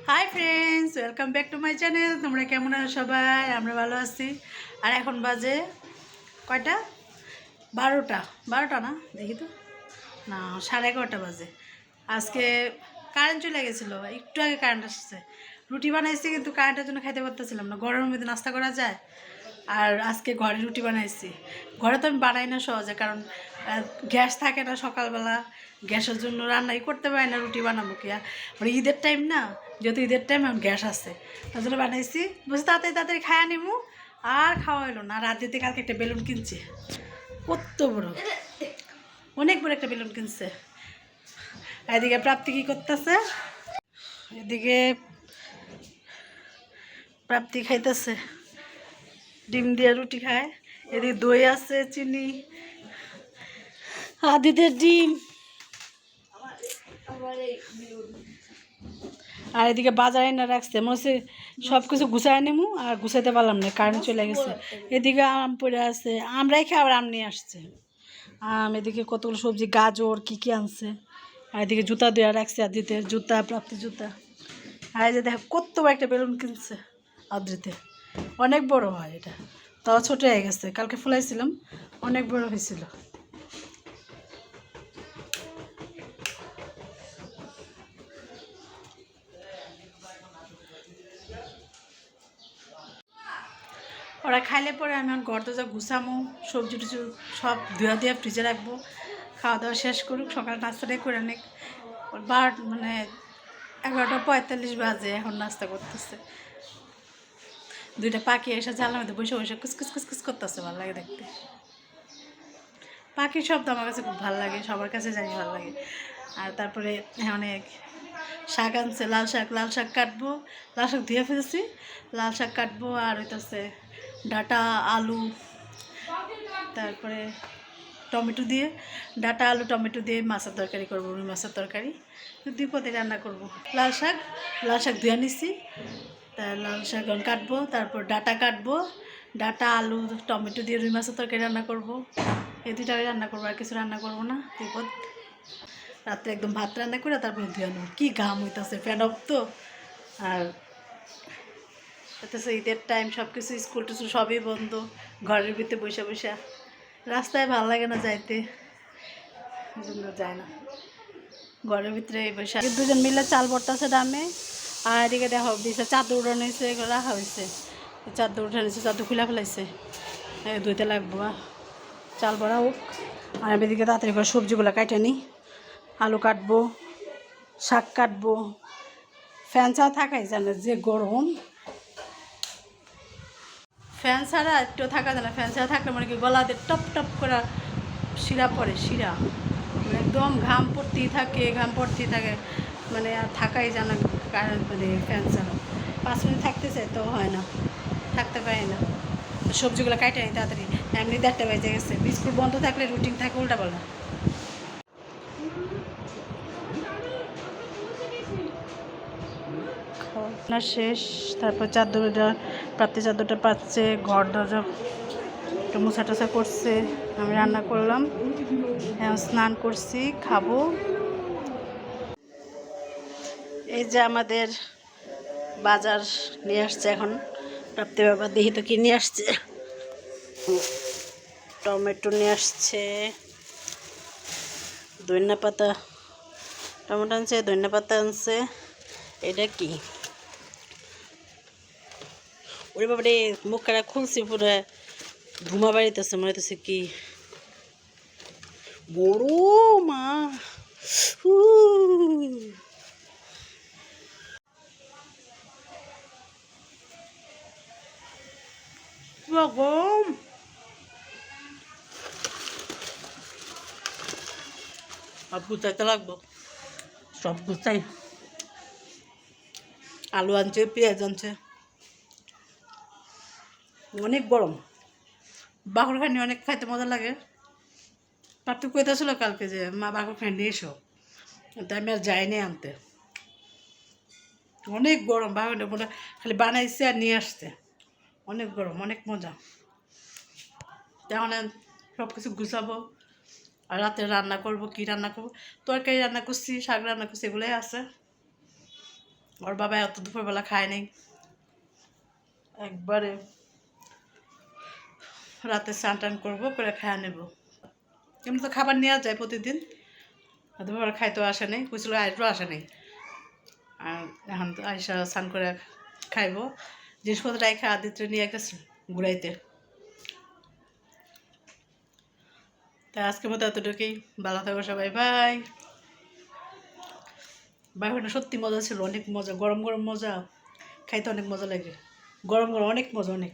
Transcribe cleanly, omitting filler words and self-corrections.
Hi friends, welcome back to my channel. তোমরা কেমন আছো সবাই? আমরা ভালো আছি। আর এখন বাজে কয়টা? 12টা। 12টা না, দেখি তো, না 11:30 বাজে। আজকে কারেন্ট চলে গেছিলো, একটু আগে কারেন্ট আসছে। রুটি বানাইছি কিন্তু কারেন্টের জন্য খাইতে পারতেছিলাম না। গরমের মধ্যে নাস্তা করা যায়? আর আজকে ঘরে রুটি বানাইছি। ঘরে তো আমি বানাই না সহজে, কারণ গ্যাস থাকে না সকালবেলা। গ্যাসের জন্য রান্নাই করতে পারি না, রুটি বানাবো কি? আর ঈদের টাইম না, যেহেতু ঈদের টাইম এখন গ্যাস আছে, তার জন্য বানাইছি। বলছি তাড়াতাড়ি তাড়াতাড়ি খায়া নিমু। আর খাওয়া হলো না। রাত দিতে কালকে একটা বেলুন কিনছে, কত বড়, অনেক বড় একটা বেলুন কিনছে। এদিকে প্রাপ্তি কি করতেছে? এদিকে প্রাপ্তি খাইতেছে, ডিম দিয়ে রুটি খায়। এদিকে দই আছে, চিনি, আদিদের ডিম। আর এদিকে বাজারে না রাখছে, মনে হচ্ছে সব কিছু গুছাই নেবো, আর গুছাইতে পারলাম না, কারেন্ট চলে গেছে। এদিকে আম পড়ে আছে, আমরাই খাই, আবার আম নিয়ে আসছে আম। এদিকে কতগুলো সবজি, গাজর কি কি আনছে। আর এদিকে জুতা দেওয়া রাখছে, আদিতে জুতা, প্রাপ্তি জুতা। আর এই যে দেখো কত বড় একটা বেলুন কিনছে আদ্রিতে, অনেক বড় হয় এটা, তাও ছোট হয়ে গেছে। কালকে ফুলাইছিলাম, অনেক বড় হয়েছিল। ওরা খাইলে পরে আমি ঘর দরজা গুছামো, সবজি টুচু সব ধুয়া ধুয়া ফ্রিজে রাখবো। খাওয়া দাওয়া শেষ করুক, সকাল নাস্তাটাই করে অনেক। 11:45 বাজে, এখন নাস্তা করতেছে। দুইটা পাখি এসে জানলার মধ্যে বসে বসে কুচকুচ কুচকুচ করতেছে, ভালো লাগে দেখতে। পাখির শব্দ আমার কাছে খুব ভালো লাগে, সবার কাছে জানি ভালো লাগে। আর তারপরে অনেক শাক আনছে, লাল শাক। লাল শাক কাটবো, লাল শাক ধুয়ে ফেলেছি। লাল শাক কাটবো, আর হইতেছে ডাটা, আলু, তারপরে টমেটো দিয়ে, ডাটা আলু টমেটো দিয়ে মাছের তরকারি করবো, রুই মাছের তরকারি। দুই পদে রান্না করব। লাল শাক, লাল শাক ধুয়ে নিছি, তা লাল শাক কাটবো, তারপর ডাটা কাটবো। ডাটা আলু টমেটো দিয়ে রুই মাছের তরকারি রান্না করব। এই দুইটা রান্না করবো, আর কিছু রান্না করবো না। বিপদ। রাত্রে একদম ভাত রান্না করে তারপর ধুয়ে নেব। কী ঘাম হইতেছে, ফ্যান অফ তো। আর হইতেছে ঈদের টাইম, সব কিছু স্কুল টুস্কুল সবই বন্ধ। ঘরের ভিতরে বসে বসে, রাস্তায় ভালো লাগে না যাইতে, এই জন্য যায় না। ঘরের ভিতরে বসে দুজন মিলে চাল ভরতেছে দামে। আর এদিকে দেখো বিছে চাদর উড়ানো হয়েছে, এগুলো রাখা হয়েছে। চাদর উঠে নিয়েছে, চাদর খুলে ফেলাইছে, ধুইতে লাগবো। চাল ভরা হোক, আর আমি এদিকে তাড়াতাড়ি করে সবজিগুলো কাটে নিই। আলু কাটবো, শাক কাটবো। ফ্যান ছাড়া থাকাই জানে, যে গরম। ফ্যান ছাড়া একটু থাকা যায় না। ফ্যান ছাড়া থাকলে মানে কি গলাতে টপ টপ করে শিরা পড়ে, শিরা একদম ঘাম পড়তেই থাকে, ঘাম পড়তেই থাকে, মানে আর থাকাই যায় না। কারেন্ট মানে ফ্যান ছাড়া 5 মিনিট থাকতে চাই তো হয় না, থাকতে পারি না। সবজিগুলো কাটে নিই তাড়াতাড়ি, এমনি 1:30 বেজে গেছে। স্কুল বন্ধ থাকলে রুটিন থাকে উল্টা পাল্টা। খাওয়া শেষ, তারপর চাদরটা, প্রাপ্তি চাদরটা পাচ্ছে, ঘর দরজা একটু মোছা টোছা করছে। আমি রান্না করলাম, স্নান করছি, খাবো। এই যে আমাদের বাজার নিয়ে আসছে এখন প্রাপ্তি বাবা, দেখি তো কি নিয়ে আসছে। টমেটো নিয়ে আসছে, ধনিয়া পাতা, টমেটো আনছে, ধনিয়া পাতা আনছে। এটা কি? ওরে বাবা রে, মুখ কাটা খুলছি, পুরো ধুমা বাড়িতেছে, মনে হইতেছে কি বড় মা। গরম। সব গুছাইতে লাগবো, সব গুছাই। আলু আনছে, পেঁয়াজ আনছে, অনেক গরম। বাকর খানি অনেক খাইতে মজা লাগে। প্রাপ্তি কইতেছিল কালকে যে মা বাকর খানি নিয়ে এসো, তাই আমি আর যাইনি আনতে। অনেক গরম, বাকরটা মনে খালি বানাইছে আর নিয়ে আসছে। অনেক গরম, অনেক মজা। তাহলে সব কিছু গুছাবো, আর রাতে রান্না করবো। কি রান্না করবো? তরকারি রান্না করছি, শাক রান্না করছি, এগুলোই আছে। ওর বাবা অত দুপুরবেলা খায় নাই, একবারে রাতে স্নান টান করবো করে খাওয়া নেব। এমনি তো খাবার নেওয়া যায় প্রতিদিন, দুপুরবেলা খাইতেও আসে নাই, কইছিল আসবো, আসে নাই। আর এখন তো আইসা স্নান করে খাইব। জিনিসপত্র রাইখা আদিত্য নিয়ে গেছে ঘুরাইতে। তাই আজকের মতো এতটুকুই, ভালো থাকবো সবাই, বাই। বাইরে সত্যি মজা ছিল, অনেক মজা, গরম গরম মজা, খাইতে অনেক মজা লাগে, গরম গরম অনেক মজা, অনেক।